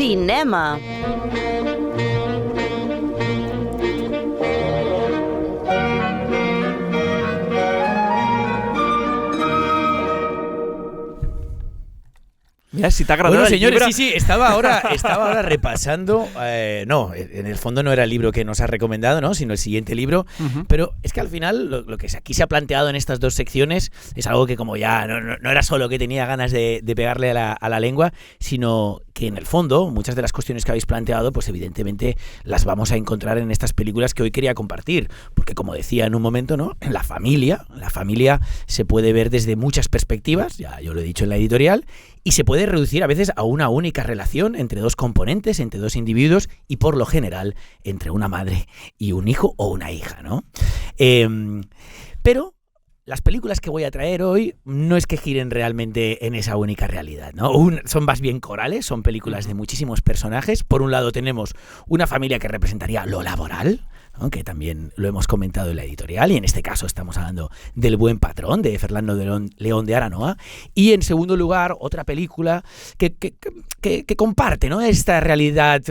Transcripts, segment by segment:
Cinema. Mira, si te ha agradado. Bueno, señores, libro. sí, estaba ahora repasando. No, en el fondo no era el libro que nos ha recomendado, ¿no? Sino el siguiente libro. Pero es que al final lo que aquí se ha planteado en estas dos secciones es algo que como ya no era solo que tenía ganas de pegarle a la lengua, sino que en el fondo muchas de las cuestiones que habéis planteado, pues evidentemente las vamos a encontrar en estas películas que hoy quería compartir. Porque como decía en un momento, ¿no? La familia se puede ver desde muchas perspectivas, ya yo lo he dicho en la editorial, y se puede reducir a veces a una única relación entre dos componentes, entre dos individuos y por lo general entre una madre y un hijo o una hija, ¿no? Pero las películas que voy a traer hoy no es que giren realmente en esa única realidad, ¿no? Son más bien corales, son películas de muchísimos personajes. Por un lado tenemos una familia que representaría lo laboral, ¿no? Que también lo hemos comentado en la editorial, y en este caso estamos hablando del Buen Patrón, de Fernando León de Aranoa. Y en segundo lugar, otra película que comparte, ¿no? Esta realidad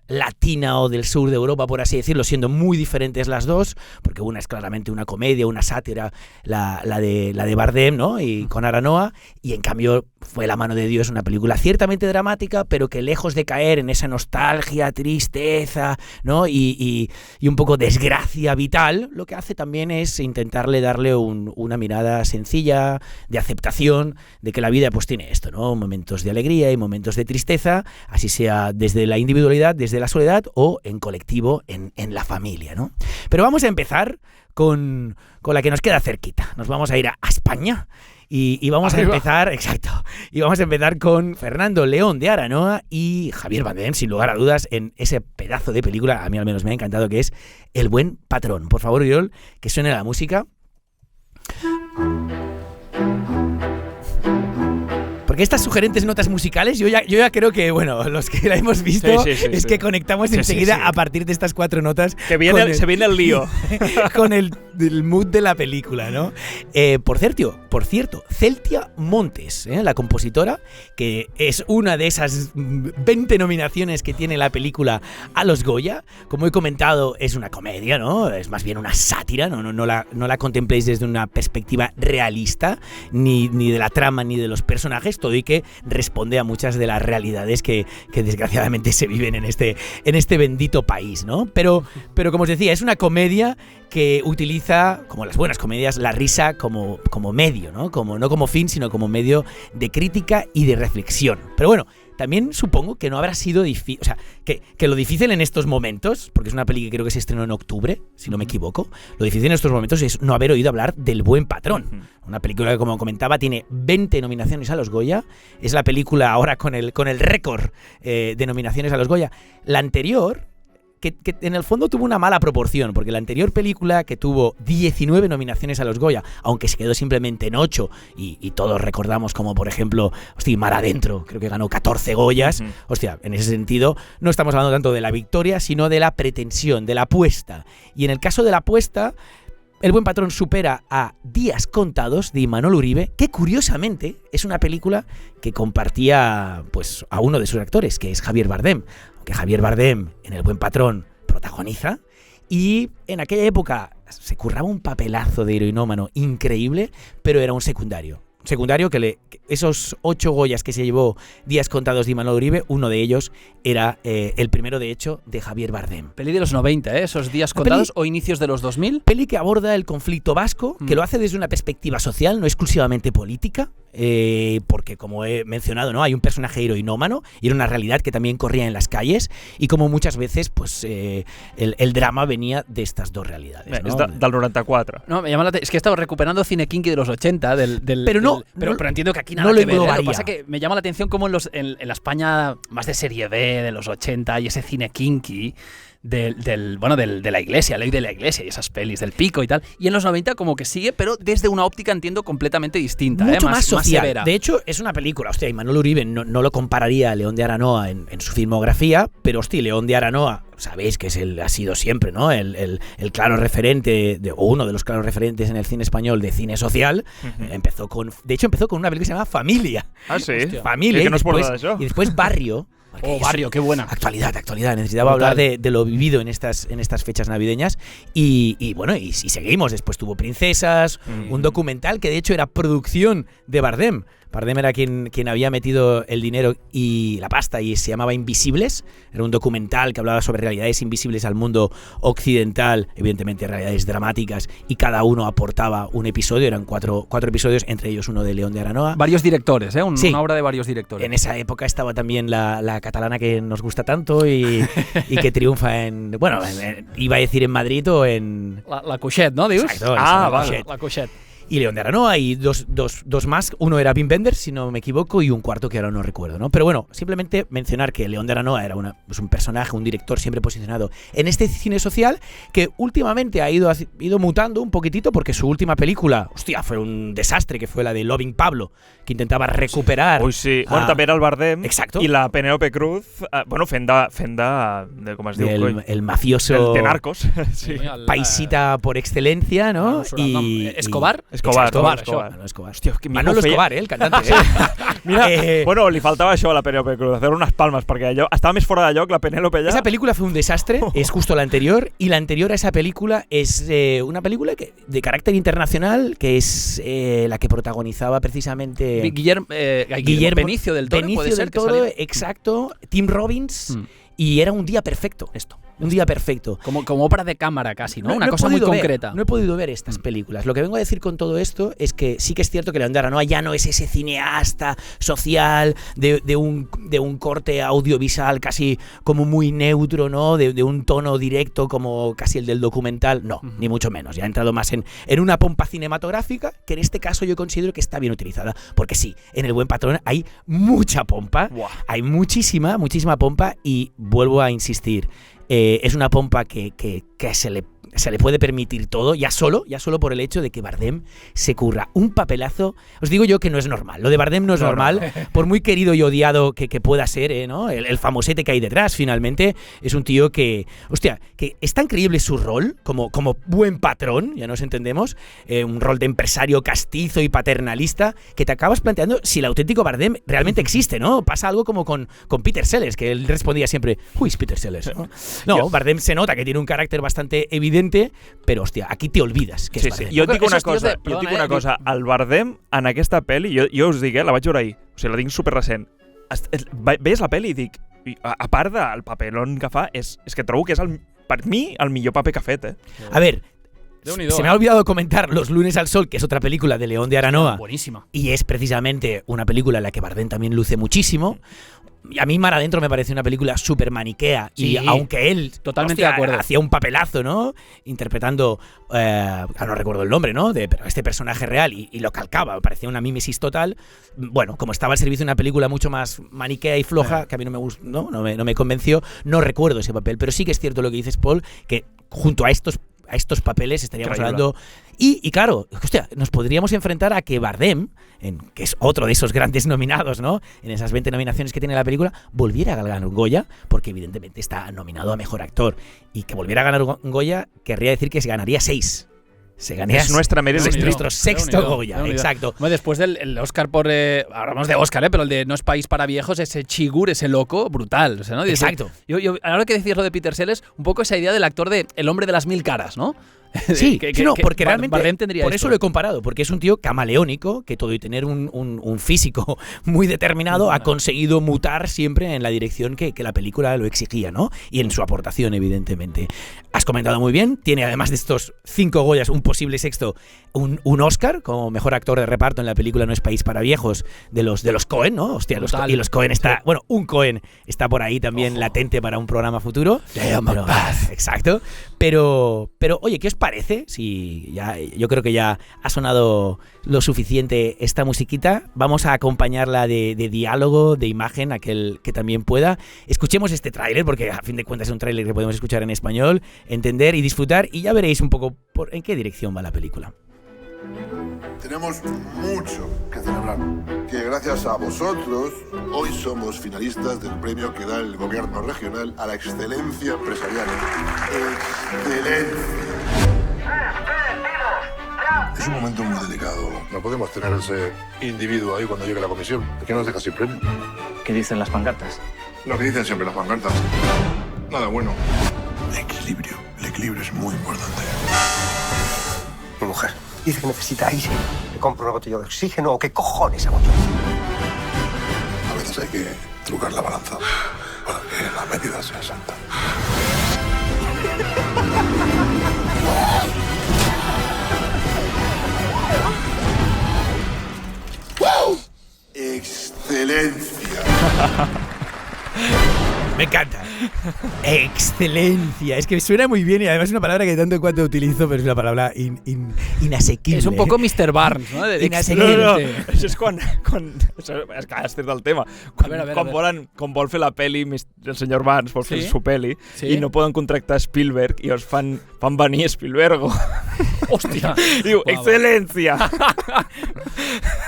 latina o del sur de Europa, por así decirlo, siendo muy diferentes las dos, porque una es claramente una comedia, una sátira, la de Bardem, ¿no? Y con Aranoa, y en cambio Fue la mano de Dios, una película ciertamente dramática, pero que lejos de caer en esa nostalgia, tristeza, ¿no? y un poco desgracia vital, lo que hace también es intentarle darle una mirada sencilla, de aceptación, de que la vida pues tiene esto, ¿no? Momentos de alegría y momentos de tristeza, así sea desde la individualidad, desde la soledad o en colectivo, en la familia, ¿no? Pero vamos a empezar con la que nos queda cerquita. Nos vamos a ir a España y vamos a empezar, exacto, y vamos a empezar con Fernando León de Aranoa y Javier Bardem, sin lugar a dudas, en ese pedazo de película, a mí al menos me ha encantado, que es El Buen Patrón. Por favor, Oriol, que suene la música. Porque estas sugerentes notas musicales, yo ya creo que, bueno, los que la hemos visto, que conectamos enseguida a partir de estas cuatro notas. Se viene el lío. Con el mood de la película, ¿no? Por cierto, Celtia Montes, la compositora, que es una de esas 20 nominaciones que tiene la película a los Goya. Como he comentado, es una comedia, ¿no? Es más bien una sátira, no la contempléis desde una perspectiva realista, ni de la trama ni de los personajes, todo y que responde a muchas de las realidades que desgraciadamente se viven en este bendito país, ¿no? Pero como os decía, es una comedia que utiliza, como las buenas comedias, la risa como medio, ¿no? No como fin, sino como medio de crítica y de reflexión. Pero bueno, también supongo que no habrá sido difícil, o sea, que lo difícil en estos momentos, porque es una peli que creo que se estrenó en octubre, si no me equivoco, lo difícil en estos momentos es no haber oído hablar del Buen Patrón. Una película que, como comentaba, tiene 20 nominaciones a los Goya. Es la película ahora con el récord de nominaciones a los Goya. La anterior, que en el fondo tuvo una mala proporción, porque la anterior película, que tuvo 19 nominaciones a los Goya, aunque se quedó simplemente en 8, y todos recordamos como, por ejemplo, Mar Adentro, creo que ganó 14 Goyas. En ese sentido, no estamos hablando tanto de la victoria, sino de la pretensión, de la apuesta. Y en el caso de la apuesta, El Buen Patrón supera a Días Contados, de Imanol Uribe, que curiosamente es una película que compartía pues a uno de sus actores, que es Javier Bardem. Que Javier Bardem en El Buen Patrón protagoniza, y en aquella época se curraba un papelazo de heroinómano increíble, pero era un secundario que esos 8 Goyas que se llevó Días Contados de Imanol Uribe, uno de ellos era el primero, de hecho, de Javier Bardem. Peli de los 90, esos Días Contados, o inicios de los 2000. Peli que aborda el conflicto vasco, que lo hace desde una perspectiva social, no exclusivamente política, porque, como he mencionado, ¿no? Hay un personaje heroinómano y era una realidad que también corría en las calles, y como muchas veces pues el drama venía de estas dos realidades, ¿no? És del 94. No, me llama la es que he estado recuperando cine kinky de los 80, pero entiendo que aquí nada no que ver. Lo que pasa es que me llama la atención como en la España más de serie B de los 80 y ese cine kinky de la iglesia, Ley de la Iglesia y esas pelis del Pico y tal, y en los 90 como que sigue, pero desde una óptica, entiendo, completamente distinta, mucho más social. Severa. De hecho, es una película, Imanol Uribe no lo compararía a León de Aranoa en su filmografía, pero León de Aranoa, sabéis que ha sido siempre, ¿no? el claro referente, o uno de los claros referentes en el cine español de cine social. Empezó con una película que se llama Familia. Ah, sí? Hòstia. Familia. Que no es por nada, eso. Y después Barrio. Porque Barrio, qué buena. Actualidad. Necesitaba Brutal. hablar de lo vivido en estas fechas navideñas. Y bueno, y seguimos. Después tuvo Princesas, un documental que de hecho era producción de Bardem. Bardem era quien había metido el dinero y la pasta y se llamaba Invisibles. Era un documental que hablaba sobre realidades invisibles al mundo occidental, evidentemente realidades dramáticas, y cada uno aportaba un episodio. Eran cuatro episodios, entre ellos uno de León de Aranoa. Varios directores, ¿eh? Sí. Una obra de varios directores. En esa época estaba también la catalana que nos gusta tanto y que triunfa iba a decir en Madrid o en... La Cuixet, ¿no? ¿Dius? Exacto, Ah, la vale. Cuixet. La Cuixet. Y León de Aranoa y dos más. Uno era Wim Wenders, si no me equivoco, y un cuarto que ahora no recuerdo, ¿no? Pero bueno, simplemente mencionar que León de Aranoa era un personaje, un director siempre posicionado en este cine social que últimamente ha ido mutando un poquitito porque su última película, fue un desastre, que fue la de Loving Pablo, que intentaba recuperar... Ui, sí. Bueno, també era el Bardem. Exacto. I la Penélope Cruz, fent de com es diu? el mafioso De Narcos. Sí. paisita por excelencia, ¿no? Escobar. Escobar. Manolo Escobar. Hòstia, que Manolo Escobar, el cantante. Mira, bueno, li faltava això a la Penélope Cruz, hacer unas palmas, perquè allò estava més fora de lloc la Penélope ya. Esa película fue un desastre, es justo la anterior, y la anterior a esa película es una película de carácter internacional, que es la que protagonizaba precisamente Guillermo Benicio del Toro. Benicio puede ser del que Toro, saliera. exacto, Tim Robbins, y era un día perfecto. Un día perfecto. Como obra de cámara casi, ¿no? Una he cosa muy podido ver, concreta. No he podido ver estas películas. Lo que vengo a decir con todo esto es que sí que es cierto que León de Aranoa ya no es ese cineasta social de un corte audiovisual casi como muy neutro, ¿no? De un tono directo como casi el del documental. No, ni mucho menos. Ya ha entrado más en una pompa cinematográfica que en este caso yo considero que está bien utilizada. Porque sí, en El Buen Patrón hay mucha pompa. Buah. Hay muchísima pompa y vuelvo a insistir. Es una pompa que se le puede permitir todo, ya solo por el hecho de que Bardem se curra un papelazo. Os digo yo que no es normal. Lo de Bardem no es normal, por muy querido y odiado que pueda ser, ¿no? El famosete que hay detrás, finalmente, es un tío que es tan creíble su rol como buen patrón, ya nos entendemos, un rol de empresario castizo y paternalista, que te acabas planteando si el auténtico Bardem realmente existe, ¿no? Pasa algo como con Peter Sellers, que él respondía siempre, "Who is Peter Sellers?", ¿no? No, Bardem se nota que tiene un carácter bastante evidente, però, hòstia, aquí te olvides que és Bardem. Jo et dic una Esos tíos cosa, de- perdona, el Bardem en aquesta pel·li, jo us dic, la vaig veure ahir, o sigui, la tinc superrecent. Veies la pel·li i dic, a part del paperón que fa, és que trobo que és, per mi, el millor paper que ha fet, A ver, Déu-n'hi-do, se me ha olvidado comentar Los lunes al sol, que es otra película de León de Aranoa, Buenísima. y es precisamente una película en la que Bardem también luce muchísimo. Y a mí Mar Adentro me parece una película súper maniquea, Sí, y aunque él totalmente de acuerdo. hacía un papelazo, ¿no? Interpretando, no recuerdo el nombre, ¿no? Pero este personaje real, y lo calcaba, me parecía una mímesis total. Bueno, como estaba al servicio de una película mucho más maniquea y floja, que a mí no me gustó, no me convenció, no recuerdo ese papel. Pero sí que es cierto lo que dices, Paul, que junto a estos papeles estaríamos Increíble. hablando. Y claro, hostia, nos podríamos enfrentar a que Bardem, que es otro de esos grandes nominados, ¿no? En esas 20 nominaciones que tiene la película, volviera a ganar un Goya, porque evidentemente está nominado a Mejor Actor. Y que volviera a ganar un Goya querría decir que se ganaría 6. Se ganaría Es nuestra Meryl es Streep. nuestro sexto Déu-n'hi-do, Goya, Déu-n'hi-do. exacto. Bueno, después del Oscar por... hablamos de Oscar, pero el de No es país para viejos, ese Chigur, ese loco, brutal. O sea, ¿no? Y Exacto. Ahora que decías lo de Peter Sellers, un poco esa idea del actor de el hombre de las 1000 caras, ¿no? Sí, porque realmente Bardem tendría por esto. eso lo he comparado, porque es un tío camaleónico que todo y tener un físico muy determinado ha conseguido mutar siempre en la dirección que la película lo exigía, ¿no? Y en su aportación, evidentemente. Has comentado muy bien, tiene además de estos 5 Goyas, un posible sexto, un Oscar como mejor actor de reparto en la película No es país para viejos de los Coen, ¿no? Hostia, y los Coen está, bueno, un Coen está por ahí también latente para un programa futuro. Pero, exacto. Pero oye, ¿qué os parece? Si yo creo que ya ha sonado lo suficiente esta musiquita. Vamos a acompañarla de diálogo, de imagen, aquel que también pueda. Escuchemos este tráiler, porque a fin de cuentas es un tráiler que podemos escuchar en español, entender y disfrutar, y ya veréis un poco en qué dirección va la película. Tenemos mucho que celebrar, que gracias a vosotros hoy somos finalistas del premio que da el gobierno regional a la excelencia empresarial. ¡Excelencia! Es un momento muy delicado. No podemos tener ese individuo ahí cuando llegue la comisión. ¿Por qué nos deja sin premio? ¿Qué dicen las pancartas? Lo que dicen siempre las pancartas. Nada bueno. Equilibrio. El equilibrio es muy importante. Mi mujer dice que necesita aire. ¿Le compro una botella de oxígeno o qué cojones hago yo? A veces hay que trucar la balanza para que la medida sea exacta. ¡Excelencia! Me encanta. Excelencia. Es que suena muy bien y además es una palabra que tanto en cuanto utilizo, pero es una palabra inasequible. És un poco Mr. Barnes, no? De Inasequible. Això és quan és que has tret del tema. Quan vol fer la peli, el senyor Barnes vol fer su peli Sí. i no poden contractar Spielberg i els fan venir Spielbergo. Hòstia. Diu, Guau. excelencia.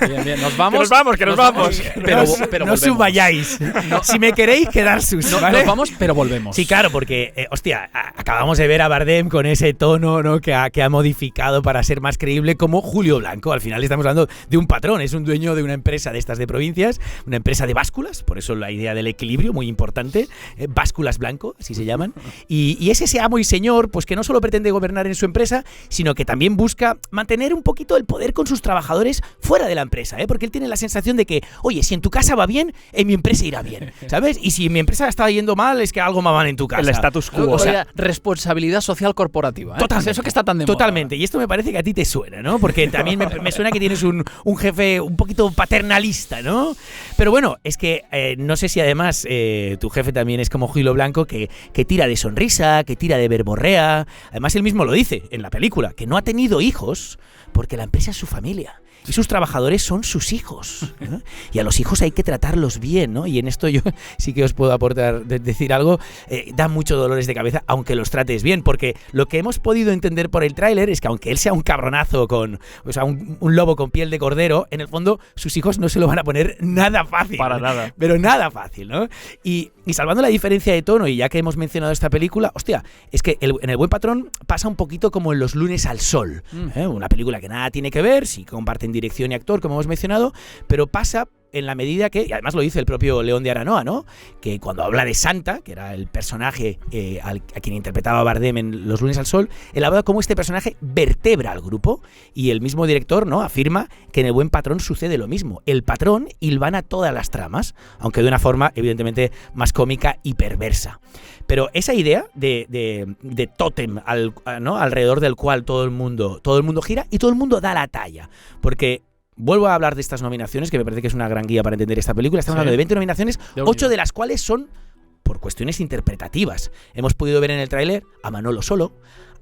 Bien, bien. Nos vamos. Que nos vamos. Pero no volvemos. os vayáis. Si me queréis, quedar sus. No, ¿vale? nos vamos, pero volvemos. Sí, claro, porque, hostia, acabamos de ver a Bardem con ese tono, ¿no? que ha modificado para ser más creíble como Julio Blanco. Al final estamos hablando de un patrón, es un dueño de una empresa de estas de provincias, una empresa de básculas, por eso la idea del equilibrio, muy importante, básculas blanco, así se llaman. Y es ese amo y señor, pues que no solo pretende gobernar en su empresa, sino que también busca mantener un poquito el poder con sus trabajadores fuera de la empresa, ¿eh? Porque él tiene la sensación de que, oye, si en tu casa va bien, en mi empresa irá bien, ¿sabes? Y si en mi empresa está yendo mal, es que algo va mal en tu casa. El status quo. O sea, responsabilidad social corporativa. Totalmente. Eso que está tan de moda. Totalmente. Y esto me parece que a ti te suena, ¿no? Porque también me suena que tienes un jefe un poquito paternalista, ¿no? Pero bueno, es que no sé si además tu jefe también es como Julio Blanco, que tira de sonrisa, que tira de verborrea. Además, él mismo lo dice en la película, que no ha tenido hijos porque la empresa es su familia. Y sus trabajadores son sus hijos, ¿no? Y a los hijos hay que tratarlos bien, ¿no? Y en esto yo sí que os puedo aportar, decir algo, da mucho dolores de cabeza, aunque los trates bien, porque lo que hemos podido entender por el tráiler es que aunque él sea un cabronazo un lobo con piel de cordero, en el fondo sus hijos no se lo van a poner nada fácil. Para nada. Pero nada fácil, ¿no? Y salvando la diferencia de tono, y ya que hemos mencionado esta película, hostia, es que en El Buen Patrón pasa un poquito como en Los Lunes al Sol, una película que nada tiene que ver, sí comparten dirección y actor, como hemos mencionado, pero pasa en la medida que, y además lo dice el propio León de Aranoa, ¿no? Que cuando habla de Santa, que era el personaje a quien interpretaba Bardem en Los Lunes al Sol, él habla cómo este personaje vertebra al grupo, y el mismo director, ¿no?, afirma que en El Buen Patrón sucede lo mismo. El patrón hilvana todas las tramas, aunque de una forma evidentemente más cómica y perversa. Pero esa idea de tótem ¿no?, alrededor del cual todo el mundo gira y todo el mundo da la talla, porque vuelvo a hablar de estas nominaciones, que me parece que es una gran guía para entender esta película. Estamos hablando de 20 nominaciones, 8 de las cuales son por cuestiones interpretativas. Hemos podido ver en el tráiler a Manolo Solo,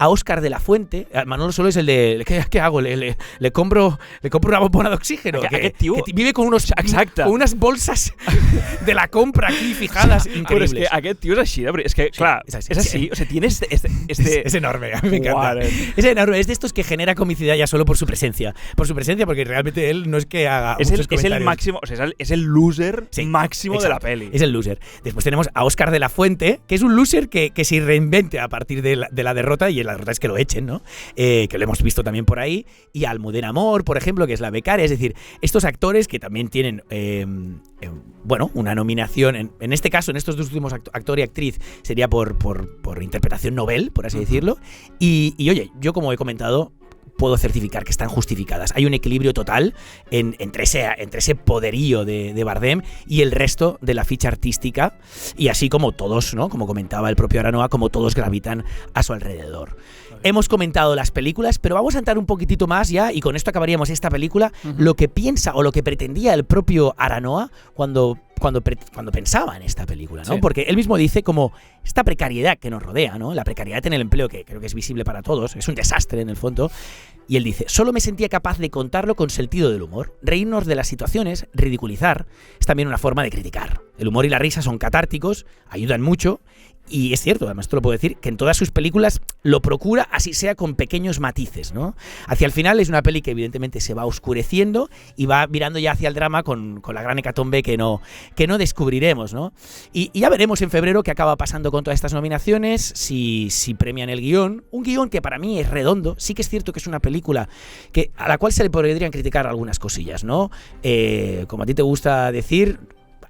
a Óscar de la Fuente. Manolo Solo es el de ¿qué hago? Le compro una bombona de oxígeno. Que vive con unas bolsas de la compra aquí fijadas, increíbles. Pero es que aquest tio és així, és que, clar, és así. O sea, tiene Es enorme, a mí me encanta. Es enorme, es de estos que genera comicidad ya solo por su presencia. Porque realmente él no es que haga muchos comentarios. Es el máximo, o sea, es el loser máximo de la peli. Es el loser. Después tenemos a Óscar de la Fuente, que es un loser que se reinvente a partir de la derrota, y la derrota es que lo echen, ¿no? Que lo hemos visto también por ahí. Y a Almudena Amor, por ejemplo, que es la becaria. Es decir, estos actores que también tienen una nominación, en este caso, en estos dos últimos, actor y actriz, sería por interpretación Nobel, por así decirlo. Y oye, yo como he comentado, puedo certificar que están justificadas. Hay un equilibrio total entre ese poderío de Bardem y el resto de la ficha artística, y así como todos, ¿no?, como comentaba el propio Aranoa, como todos gravitan a su alrededor. Hemos comentado las películas, pero vamos a entrar un poquitito más ya, y con esto acabaríamos esta película, lo que piensa o lo que pretendía el propio Aranoa cuando pensaba en esta película, ¿no? Sí. Porque él mismo dice como esta precariedad que nos rodea, ¿no? La precariedad en el empleo, que creo que es visible para todos, es un desastre en el fondo. Y él dice, solo me sentía capaz de contarlo con sentido del humor. Reírnos de las situaciones, ridiculizar, es también una forma de criticar. El humor y la risa son catárticos, ayudan mucho. Y es cierto, además te lo puedo decir, que en todas sus películas lo procura, así sea con pequeños matices, ¿no? Hacia el final es una peli que evidentemente se va oscureciendo y va mirando ya hacia el drama con la gran hecatombe que no descubriremos, ¿no? Y ya veremos en febrero qué acaba pasando con todas estas nominaciones, si premian el guión. Un guión que para mí es redondo. Sí que es cierto que es una película a la cual se le podrían criticar algunas cosillas, ¿no? Como a ti te gusta decir,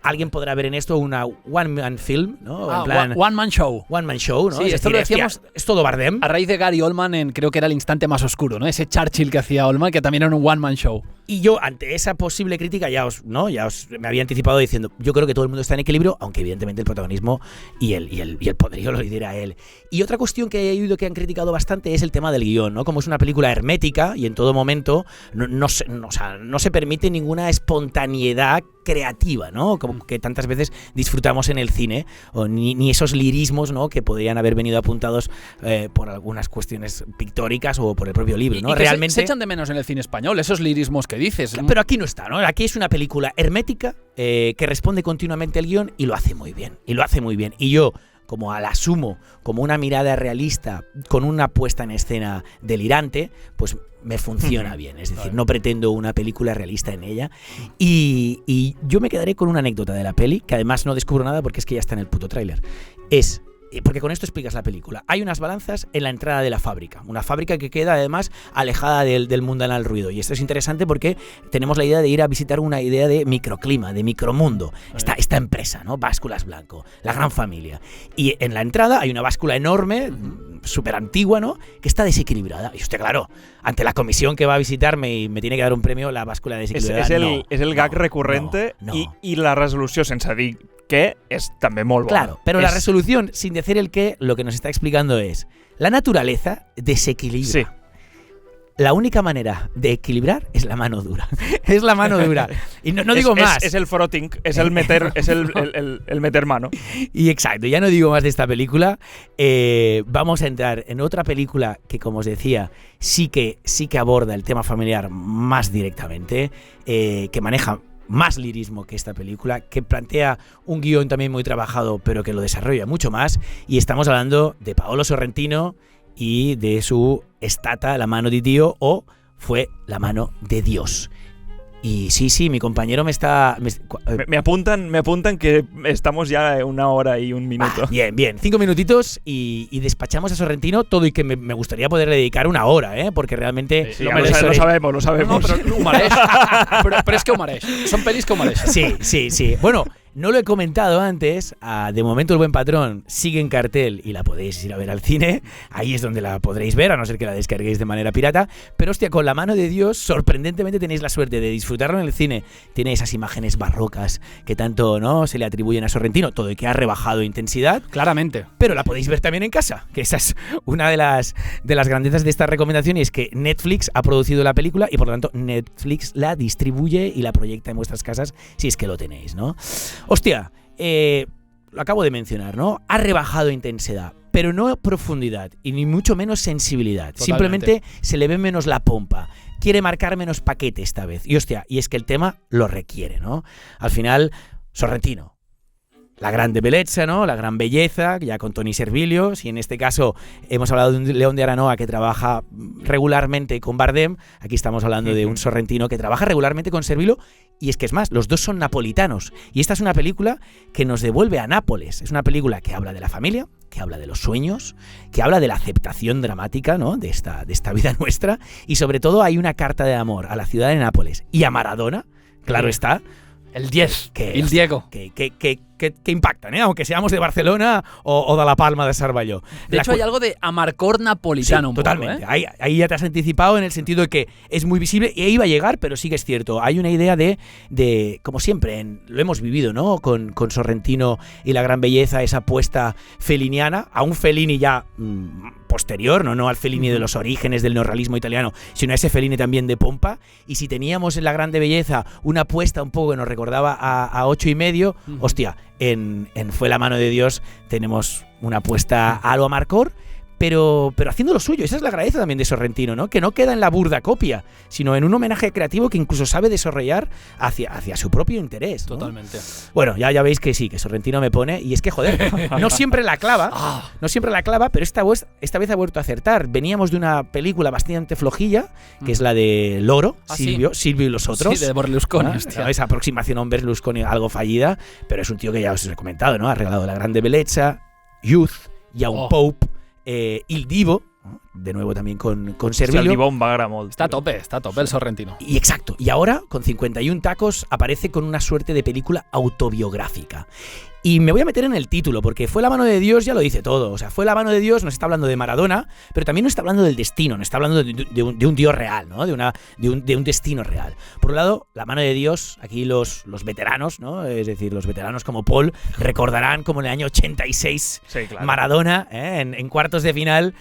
alguien podrá ver en esto una one-man film, ¿no? En plan, One Man Show. one-man show, ¿no? Sí, Es esto decir, lo decíamos hostia, es todo Bardem. A raíz de Gary Oldman creo que era El instante más oscuro, ¿no? Ese Churchill que hacía Oldman, que también era un One Man Show. Y yo, ante esa posible crítica, ya os me había anticipado diciendo, yo creo que todo el mundo está en equilibrio, aunque evidentemente el protagonismo y el poderío lo lidera él. Y otra cuestión que he oído que han criticado bastante es el tema del guión, ¿no? Como es una película hermética y en todo momento no se permite ninguna espontaneidad creativa, ¿no? Como que tantas veces disfrutamos en el cine, o ni esos lirismos, ¿no? Que podrían haber venido apuntados por algunas cuestiones pictóricas o por el propio libro, ¿no? Y que Realmente se echan de menos en el cine español, esos lirismos que dices. pero aquí no está, ¿no? Aquí es una película hermética que responde continuamente al guión y lo hace muy bien. Y yo, como la asumo como una mirada realista con una puesta en escena delirante, pues me funciona bien. Es decir, no pretendo una película realista en ella. Y yo me quedaré con una anécdota de la peli, que además no descubro nada porque es que ya está en el puto tráiler. Porque con esto explicas la película. Hay unas balanzas en la entrada de la fábrica. Una fábrica que queda además alejada del mundanal ruido. Y esto es interesante porque tenemos la idea de ir a visitar una idea de microclima, de micromundo. Esta empresa, ¿no? Básculas Blanco, la gran familia. Y en la entrada hay una báscula enorme, súper antigua, ¿no? Que está desequilibrada. Y usted, claro, ante la comisión que va a visitarme y me tiene que dar un premio, la báscula desequilibrada. És el gag recurrente i la resolució, sense dir què, és també molt bona. Claro, pero la resolución, sin decir el qué, lo que nos está explicando es la naturaleza desequilibra. Sí. La única manera de equilibrar es la mano dura. Es la mano dura. Y no digo más. Es el frotting, es el meter, el meter mano. Y exacto, ya no digo más de esta película. Vamos a entrar en otra película que, como os decía, sí que aborda el tema familiar más directamente, que maneja más lirismo que esta película, que plantea un guión también muy trabajado, pero que lo desarrolla mucho más. Y estamos hablando de Paolo Sorrentino y de su Stata, la mano de Dio, o Fue la mano de Dios. Y sí, mi compañero me apuntan que estamos ya 1 hora y 1 minuto. Bien, 5 minutitos y despachamos a Sorrentino todo, y que me gustaría poder dedicar 1 hora, porque realmente lo sabemos. No, pero ho mereix. però és que ho mereix. Són pel·lis que ho mereixen. Sí. Bueno, no lo he comentado antes. De momento El Buen Patrón sigue en cartel y la podéis ir a ver al cine. Ahí es donde la podréis ver, a no ser que la descarguéis de manera pirata. Pero hostia, con La mano de Dios, sorprendentemente tenéis la suerte de disfrutarlo en el cine. Tiene esas imágenes barrocas que tanto, ¿no?, se le atribuyen a Sorrentino, todo y que ha rebajado intensidad. Claramente. Pero la podéis ver también en casa, que esa es una de las grandezas de esta recomendación, y es que Netflix ha producido la película y por lo tanto Netflix la distribuye y la proyecta en vuestras casas si es que lo tenéis, ¿no? Hostia, lo acabo de mencionar, ¿no? Ha rebajado intensidad, pero no profundidad y ni mucho menos sensibilidad. Totalmente. Simplemente se le ve menos la pompa. Quiere marcar menos paquete esta vez. Y hostia, y es que el tema lo requiere, ¿no? Al final, Sorrentino, la grande belleza, ¿no? La gran belleza, ya con Toni Servillo. Si en este caso hemos hablado de un León de Aranoa que trabaja regularmente con Bardem, aquí estamos hablando de un Sorrentino que trabaja regularmente con Servillo. Y es que es más, los dos son napolitanos. Y esta es una película que nos devuelve a Nápoles. Es una película que habla de la familia, que habla de los sueños, que habla de la aceptación dramática, ¿no?, de esta vida nuestra. Y sobre todo hay una carta de amor a la ciudad de Nápoles y a Maradona, claro está. El 10, el Diego. Que impactan, aunque seamos de Barcelona o de La Palma de Cervelló. De hecho, hay algo de amarcor napolitano. Sí, totalmente. Ahí ya te has anticipado en el sentido de que es muy visible y iba a llegar, pero sí que es cierto. Hay una idea de como siempre, lo hemos vivido, ¿no?, con Sorrentino y La gran belleza, esa apuesta feliniana, a un Fellini ya posterior, no al Fellini de los orígenes del neorrealismo italiano, sino a ese Fellini también de pompa. Y si teníamos en La grande belleza una apuesta un poco que nos recordaba a 8,5, hostia, en Fue la mano de Dios tenemos una apuesta a lo amarcor, pero haciendo lo suyo. Esa es la grandeza también de Sorrentino, ¿no? Que no queda en la burda copia, sino en un homenaje creativo que incluso sabe desarrollar hacia su propio interés, ¿no? Totalmente. Bueno, ya veis que sí, que Sorrentino me pone, y es que, joder, no siempre la clava, pero esta vez ha vuelto a acertar. Veníamos de una película bastante flojilla, que es la de Loro, Silvio y los otros. Sí, de Berlusconi, ¿no? Esa aproximación a un Berlusconi algo fallida, pero es un tío que ya os he comentado, ¿no? Ha regalado La grande belleza, Youth, y a un Pope, Il Divo, ¿no? De nuevo también con Hòstia, el Servillo. Dibó em va agradar molt. Está a tope el Sorrentino. Y exacto. Y ahora, con 51 tacos, aparece con una suerte de película autobiográfica. Y me voy a meter en el título, porque Fue la mano de Dios ya lo dice todo. O sea, Fue la mano de Dios nos está hablando de Maradona, pero también nos está hablando del destino, nos está hablando de un Dios real, ¿no? De un destino real. Por un lado, la mano de Dios, aquí los veteranos, ¿no? Es decir, los veteranos como Paul recordarán como en el año 86 Sí, claro. Maradona, en cuartos de final,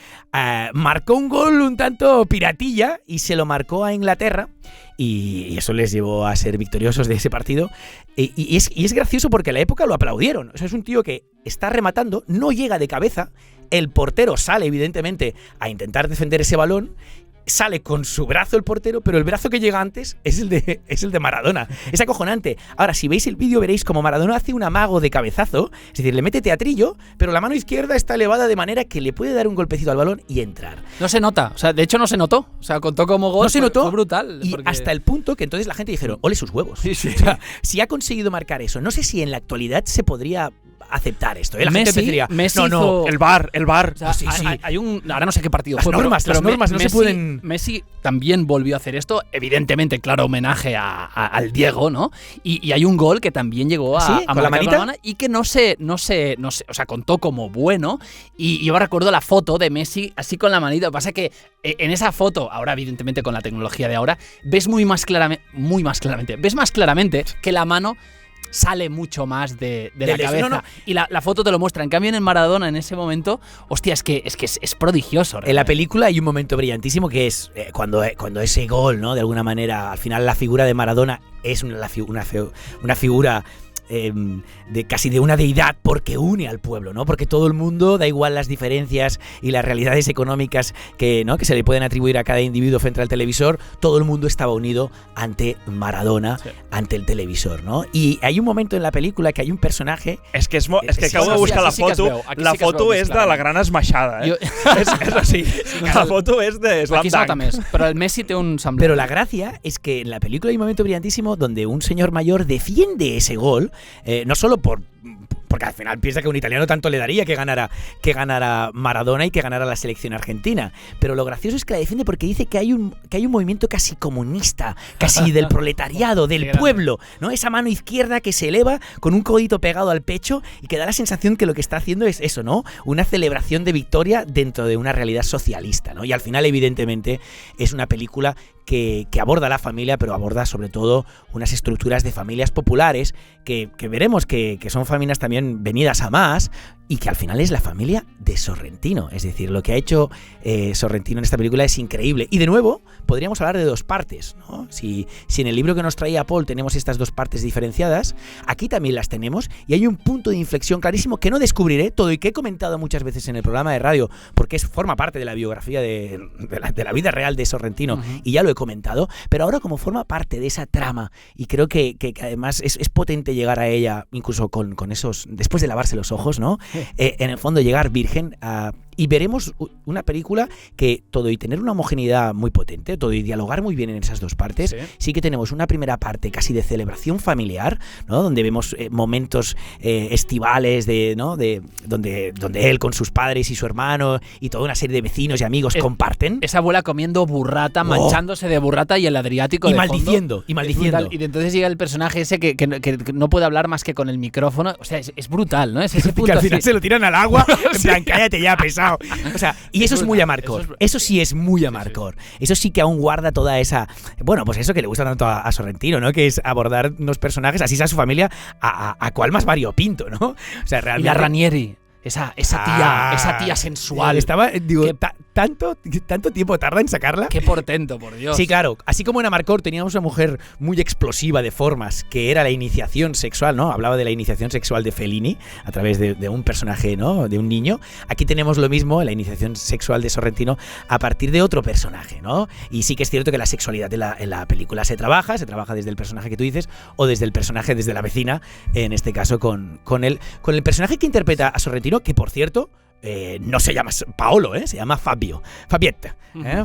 marcó un gol un tanto piratilla y se lo marcó a Inglaterra. Y eso les llevó a ser victoriosos de ese partido. Y es gracioso porque a la época lo aplaudieron. O sea, es un tío que está rematando, no llega de cabeza, el portero sale evidentemente a intentar defender ese balón, sale con su brazo el portero, pero el brazo que llega antes es el de Maradona. Es acojonante. Ahora, si veis el vídeo veréis como Maradona hace un amago de cabezazo, es decir, le mete teatrillo, pero la mano izquierda está elevada de manera que le puede dar un golpecito al balón y entrar. No se nota, o sea, de hecho no se notó. O sea, contó como gol. No se notó. Fue brutal. Y porque- hasta el punto que entonces la gente dijeron, ole sus huevos. Sí, sí. O sea, si ha conseguido marcar eso, no sé si en la actualidad se podría aceptar esto. La gente empezaría, Messi no, no, hizo- El bar. O sea, Sí, sí. hay un. Ahora no sé qué partido Las fue. normas no Messi, se pueden- Messi también volvió a hacer esto, evidentemente, claro, homenaje al Diego, ¿no? Y hay un gol que también llegó a, ¿Sí? a ¿Con la marcar manita? mano y que no se, o sea, contó como bueno. Y yo recuerdo la foto de Messi así con la manita. Lo que pasa es que en esa foto, ahora evidentemente con la tecnología de ahora, ves más claramente que la mano sale mucho más de la Del- cabeza. no, no. Y la foto te lo muestra. En cambio, en el Maradona, en ese momento, hostia, es prodigioso. En la realmente. película hay un momento brillantísimo que es cuando ese gol, ¿no? De alguna manera, al final la figura de Maradona es una figura de casi de una deidad porque une al pueblo, ¿no? Porque todo el mundo, da igual las diferencias y las realidades económicas que se le pueden atribuir a cada individuo frente al televisor, todo el mundo estaba unido ante Maradona, Sí. ante el televisor, ¿no? Y hay un momento en la película que hay un personaje. És que Sí, acabo sí, de buscar sí, la sí que es foto. veu, aquí La sí que es foto veu és més de la clarament. gran esmaixada, eh? Jo- és així. La foto és de Slam Aquí se nota Dunk. més, però el Messi té un semblant. Pero la gracia es que en la película hay un momento brillantísimo donde un señor mayor defiende ese gol, no solo porque al final piensa que un italiano tanto le daría que ganara Maradona y que ganara la selección argentina. Pero lo gracioso es que la defiende porque dice que hay un movimiento casi comunista, casi del proletariado, del Qué grande. pueblo, ¿no? Esa mano izquierda que se eleva con un codito pegado al pecho y que da la sensación que lo que está haciendo es eso, ¿no? Una celebración de victoria dentro de una realidad socialista, ¿no? Y al final, evidentemente, es una película que aborda la familia, pero aborda sobre todo unas estructuras de familias populares que veremos que son familias también venidas a más y que al final es la familia de Sorrentino. Es decir, lo que ha hecho Sorrentino en esta película es increíble. Y de nuevo, podríamos hablar de dos partes, ¿no? Si en el libro que nos traía Paul tenemos estas dos partes diferenciadas, aquí también las tenemos y hay un punto de inflexión clarísimo que no descubriré todo y que he comentado muchas veces en el programa de radio porque forma parte de la biografía de la vida real de Sorrentino y ya lo he comentado, pero ahora como forma parte de esa trama y creo que además es potente llegar a ella incluso con esos, después de lavarse los ojos, ¿no? En el fondo llegar virgen y veremos una película que todo y tener una homogeneidad muy potente, todo y dialogar muy bien en esas dos partes, sí que tenemos una primera parte casi de celebración familiar, ¿no? Donde vemos momentos estivales donde él con sus padres y su hermano y toda una serie de vecinos y amigos comparten. Esa abuela comiendo burrata, manchándose de burrata y el Adriático Y de maldiciendo, fondo. y maldiciendo. Es brutal. Y entonces llega el personaje ese que no puede hablar más que con el micrófono. O sea, es brutal, ¿no? Es ese Y punto que al final así. se lo tiran al agua, en plan, cállate ya, pesado. O sea, y eso es muy Amarcor. Eso sí es muy Amarcor. Eso sí que aún guarda toda esa. Bueno, pues eso que le gusta tanto a Sorrentino, ¿no? Que es abordar unos personajes, así sea su familia, a cual más variopinto, ¿no? O sea, Y realmente. la Ranieri. Esa tía sensual. Estaba, digo, Qué- tanto tiempo tarda en sacarla. Qué portento, por Dios. Sí, claro. Así como en Amarcor teníamos una mujer muy explosiva de formas, que era la iniciación sexual, ¿no? Hablaba de la iniciación sexual de Fellini a través de un personaje, ¿no? De un niño. Aquí tenemos lo mismo, la iniciación sexual de Sorrentino a partir de otro personaje, ¿no? Y sí que es cierto que la sexualidad en la película se trabaja desde el personaje que tú dices o desde el personaje, desde la vecina, en este caso con el personaje que interpreta a Sorrentino, que por cierto no se llama Paolo, se llama Fabiette.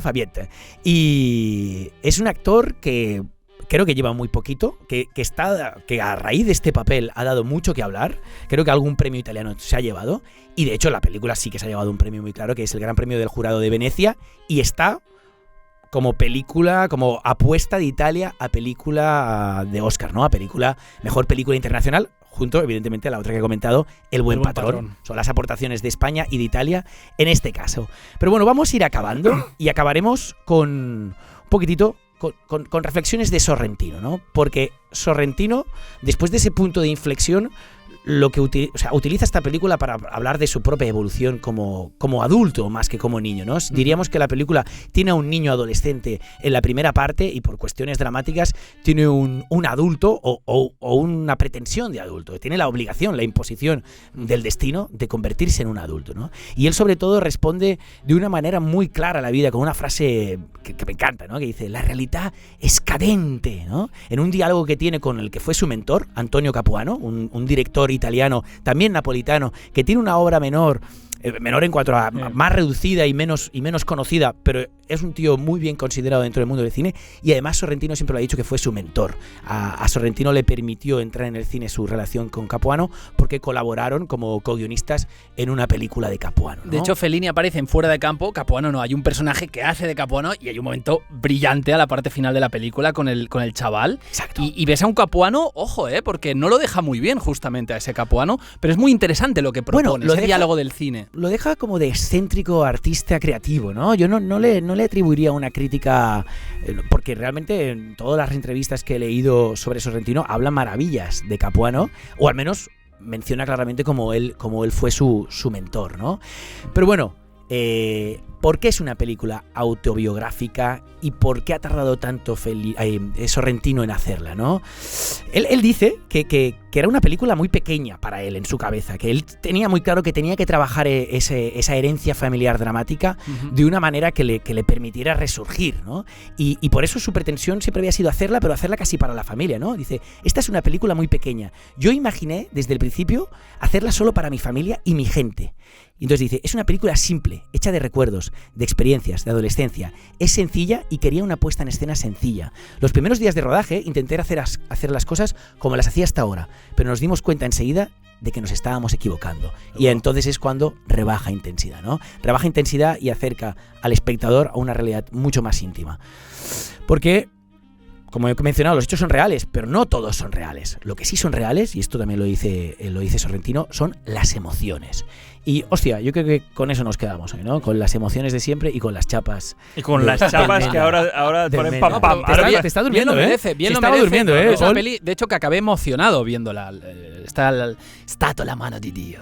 Fabiette. Y es un actor que creo que lleva muy poquito, que a raíz de este papel ha dado mucho que hablar. Creo que algún premio italiano se ha llevado. Y de hecho la película sí que se ha llevado un premio muy claro, que es el Gran Premio del Jurado de Venecia. Y está como película, como apuesta de Italia a película de Oscar, ¿no? A mejor película internacional, junto, evidentemente, a la otra que he comentado, El Buen Patrón. Son las aportaciones de España y de Italia en este caso. Pero bueno, vamos a ir acabando y acabaremos con un poquitito con reflexiones de Sorrentino, ¿no? Porque Sorrentino, después de ese punto de inflexión, utiliza esta película para hablar de su propia evolución como adulto más que como niño, ¿no? Diríamos que la película tiene a un niño adolescente en la primera parte y por cuestiones dramáticas tiene un adulto o una pretensión de adulto. Tiene la obligación, la imposición del destino de convertirse en un adulto, ¿no? Y él sobre todo responde de una manera muy clara a la vida con una frase que me encanta, ¿no? Que dice: la realidad es cadente, ¿no? En un diálogo que tiene con el que fue su mentor, Antonio Capuano, un director italiano, también napolitano, que tiene una obra menor en cuanto a más reducida y menos conocida, pero es un tío muy bien considerado dentro del mundo del cine, y además Sorrentino siempre lo ha dicho que fue su mentor. A Sorrentino le permitió entrar en el cine su relación con Capuano porque colaboraron como co-guionistas en una película de Capuano, ¿no? De hecho, Fellini aparece en Fuera de Campo, Capuano no. Hay un personaje que hace de Capuano y hay un momento brillante a la parte final de la película con el chaval. Exacto. Y ves a un Capuano, ojo, porque no lo deja muy bien justamente a ese Capuano, pero es muy interesante lo que propone, ese diálogo del cine. Lo deja como de excéntrico artista creativo, ¿no? Yo no le atribuiría una crítica, porque realmente en todas las entrevistas que he leído sobre Sorrentino hablan maravillas de Capuano, o al menos menciona claramente como él fue su mentor, ¿no? Pero bueno, ¿por qué es una película autobiográfica y por qué ha tardado tanto Sorrentino en hacerla, ¿no? Él dice que era una película muy pequeña para él en su cabeza, que él tenía muy claro que tenía que trabajar esa herencia familiar dramática de una manera que le permitiera resurgir, ¿no? Y por eso su pretensión siempre había sido hacerla, pero hacerla casi para la familia, ¿no? Dice: esta es una película muy pequeña. Yo imaginé desde el principio hacerla solo para mi familia y mi gente. Y entonces dice: es una película simple, hecha de recuerdos, de experiencias, de adolescencia. Es sencilla y quería una puesta en escena sencilla. Los primeros días de rodaje intenté hacer las cosas como las hacía hasta ahora, pero nos dimos cuenta enseguida de que nos estábamos equivocando. Y entonces es cuando rebaja intensidad, ¿no? Rebaja intensidad y acerca al espectador a una realidad mucho más íntima. Porque, como he mencionado, los hechos son reales, pero no todos son reales. Lo que sí son reales, y esto también lo dice Sorrentino, son las emociones. Y, hostia, yo creo que con eso nos quedamos hoy, ¿no? Con las emociones de siempre y con las chapas. Y con las chapas que ahora ponen pam, pam. Te está durmiendo, bien lo merece, bien lo merece. Durmiendo, Es una peli, de hecho, que acabé emocionado viéndola. Está la mano de Dios.